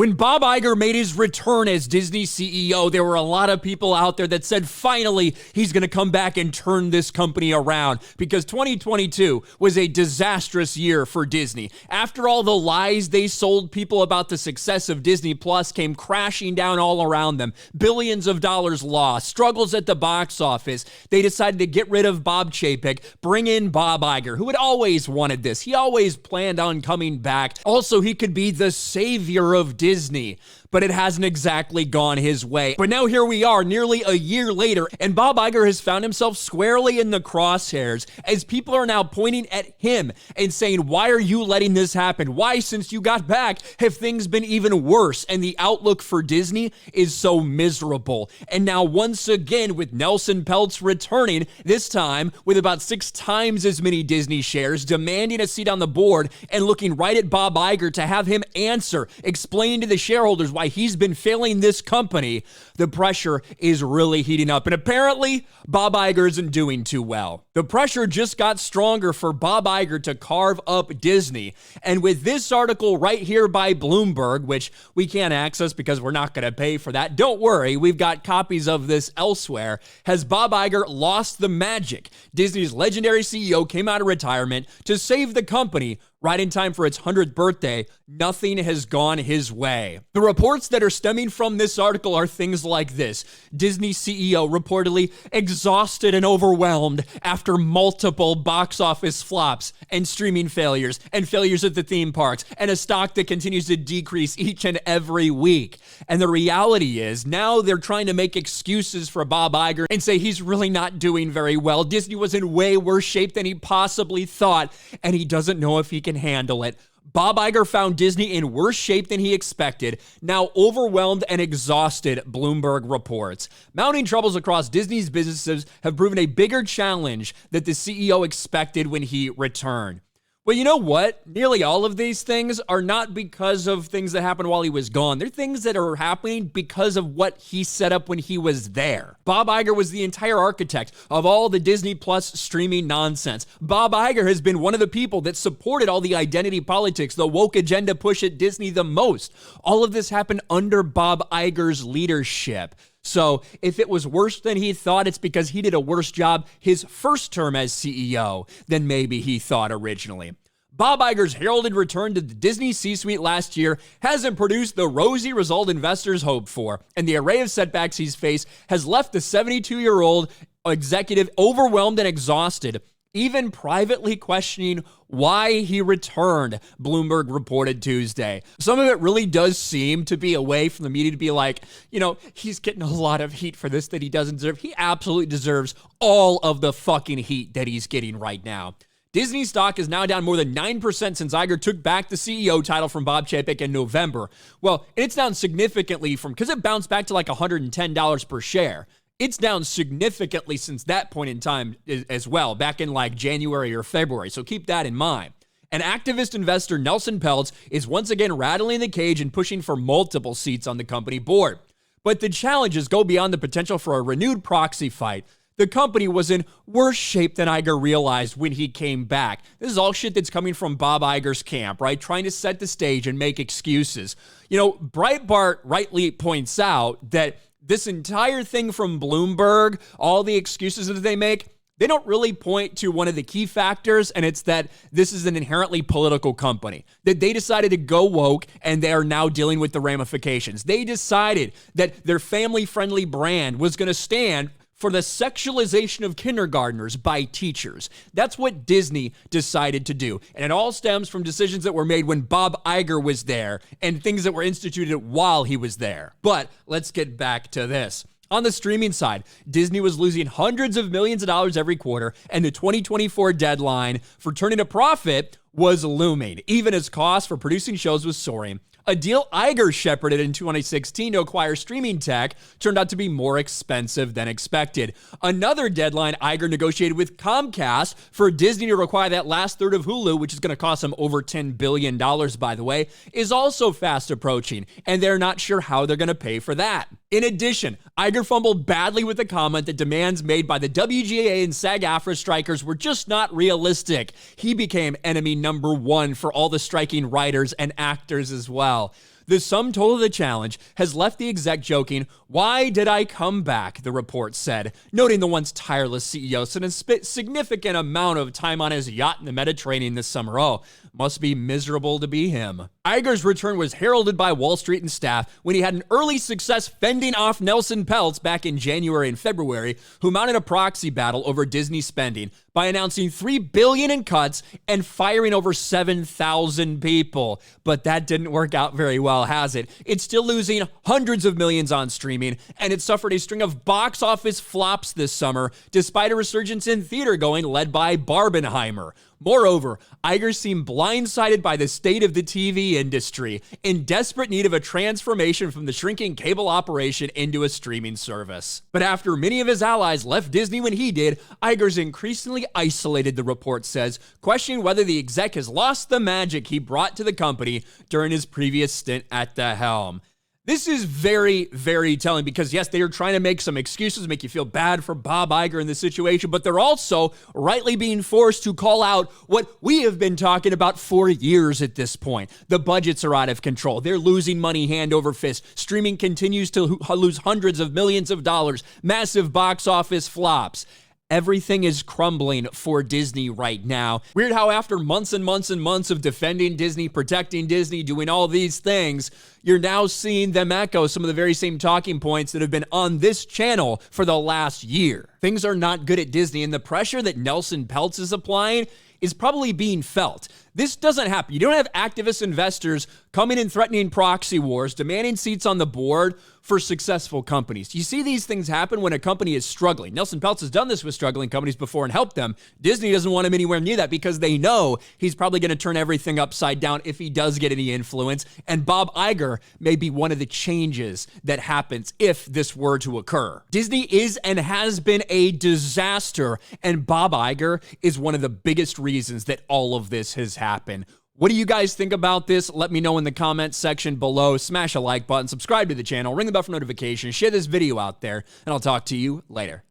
When Bob Iger made his return as Disney CEO, there were a lot of people out there that said finally he's going to come back and turn this company around, because 2022 was a disastrous year for Disney. After all the lies they sold people about the success of Disney Plus came crashing down all around them, billions of dollars lost, struggles at the box office, they decided to get rid of Bob Chapek, bring in Bob Iger, who had always wanted this. He always planned on coming back. Also, he could be the savior of Disney, but it hasn't exactly gone his way. But now here we are, nearly a year later, and Bob Iger has found himself squarely in the crosshairs as people are now pointing at him and saying, why are you letting this happen? Why, since you got back, have things been even worse? And the outlook for Disney is so miserable. And now once again, with Nelson Peltz returning, this time with about 6 times as many Disney shares, demanding a seat on the board and looking right at Bob Iger to have him answer, explain to the shareholders why he's been failing this company, the pressure is really heating up. And apparently, Bob Iger isn't doing too well. The pressure just got stronger for Bob Iger to carve up Disney. And with this article right here by Bloomberg, which we can't access because we're not going to pay for that, don't worry, we've got copies of this elsewhere, has Bob Iger lost the magic? Disney's legendary CEO came out of retirement to save the company right in time for its 100th birthday. Nothing has gone his way. The reports that are stemming from this article are things like this. Disney CEO reportedly exhausted and overwhelmed after multiple box office flops and streaming failures and failures at the theme parks and a stock that continues to decrease each and every week. And the reality is now they're trying to make excuses for Bob Iger and say he's really not doing very well. Disney was in way worse shape than he possibly thought, and he doesn't know if he can handle it. Bob Iger found Disney in worse shape than he expected, now overwhelmed and exhausted, Bloomberg reports. Mounting troubles across Disney's businesses have proven a bigger challenge than the CEO expected when he returned. Well, you know what? Nearly all of these things are not because of things that happened while he was gone. They're things that are happening because of what he set up when he was there. Bob Iger was the entire architect of all the Disney Plus streaming nonsense. Bob Iger has been one of the people that supported all the identity politics, the woke agenda push at Disney the most. All of this happened under Bob Iger's leadership. So if it was worse than he thought, it's because he did a worse job his first term as CEO than maybe he thought originally. Bob Iger's heralded return to the Disney C-suite last year hasn't produced the rosy result investors hoped for, and the array of setbacks he's faced has left the 72-year-old executive overwhelmed and exhausted, even privately questioning why he returned, Bloomberg reported Tuesday. Some of it really does seem to be a way from the media to be like, you know, he's getting a lot of heat for this that he doesn't deserve. He absolutely deserves all of the fucking heat that he's getting right now. Disney stock is now down more than 9% since Iger took back the CEO title from Bob Chapek in November. Well, it's down significantly because it bounced back to like $110 per share. It's down significantly since that point in time as well, back in like January or February, so keep that in mind. And activist investor Nelson Peltz is once again rattling the cage and pushing for multiple seats on the company board. But the challenges go beyond the potential for a renewed proxy fight. The company was in worse shape than Iger realized when he came back. This is all shit that's coming from Bob Iger's camp, right? Trying to set the stage and make excuses. You know, Breitbart rightly points out that this entire thing from Bloomberg, all the excuses that they make, they don't really point to one of the key factors, and it's that this is an inherently political company, that they decided to go woke, and they are now dealing with the ramifications. They decided that their family-friendly brand was going to stand for the sexualization of kindergartners by teachers. That's what Disney decided to do. And it all stems from decisions that were made when Bob Iger was there and things that were instituted while he was there. But let's get back to this. On the streaming side, Disney was losing hundreds of millions of dollars every quarter, and the 2024 deadline for turning a profit was looming, even as costs for producing shows was soaring. A deal Iger shepherded in 2016 to acquire streaming tech turned out to be more expensive than expected. Another deadline Iger negotiated with Comcast for Disney to acquire that last third of Hulu, which is going to cost them over $10 billion, by the way, is also fast approaching, and they're not sure how they're going to pay for that. In addition, Iger fumbled badly with the comment that demands made by the WGA and SAG-AFTRA strikers were just not realistic. He became enemy number one for all the striking writers and actors as well. The sum total of the challenge has left the exec joking, "Why did I come back?" the report said, noting the once tireless CEO spent a significant amount of time on his yacht in the Mediterranean this summer. Oh, must be miserable to be him. Iger's return was heralded by Wall Street and staff when he had an early success fending off Nelson Peltz back in January and February, who mounted a proxy battle over Disney spending by announcing $3 billion in cuts and firing over 7,000 people. But that didn't work out very well, has it? It's still losing hundreds of millions on streaming, and it suffered a string of box office flops this summer, despite a resurgence in theater going led by Barbenheimer. Moreover, Iger seemed blindsided by the state of the TV industry, in desperate need of a transformation from the shrinking cable operation into a streaming service. But after many of his allies left Disney when he did, Iger's increasingly isolated, the report says, questioning whether the exec has lost the magic he brought to the company during his previous stint at the helm. This is very, very telling because, yes, they are trying to make some excuses, make you feel bad for Bob Iger in this situation, but they're also rightly being forced to call out what we have been talking about for years at this point. The budgets are out of control. They're losing money hand over fist. Streaming continues to lose hundreds of millions of dollars. Massive box office flops. Everything is crumbling for Disney right now. Weird how after months and months and months of defending Disney, protecting Disney, doing all these things, you're now seeing them echo some of the very same talking points that have been on this channel for the last year. Things are not good at Disney, and the pressure that Nelson Peltz is applying is probably being felt. This doesn't happen. You don't have activist investors coming and threatening proxy wars, demanding seats on the board for successful companies. You see these things happen when a company is struggling. Nelson Peltz has done this with struggling companies before and helped them. Disney doesn't want him anywhere near that because they know he's probably going to turn everything upside down if he does get any influence. And Bob Iger may be one of the changes that happens if this were to occur. Disney is and has been a disaster, and Bob Iger is one of the biggest reasons that all of this has happened. What do you guys think about this? Let me know in the comments section below. Smash a like button, subscribe to the channel, ring the bell for notifications, share this video out there, and I'll talk to you later.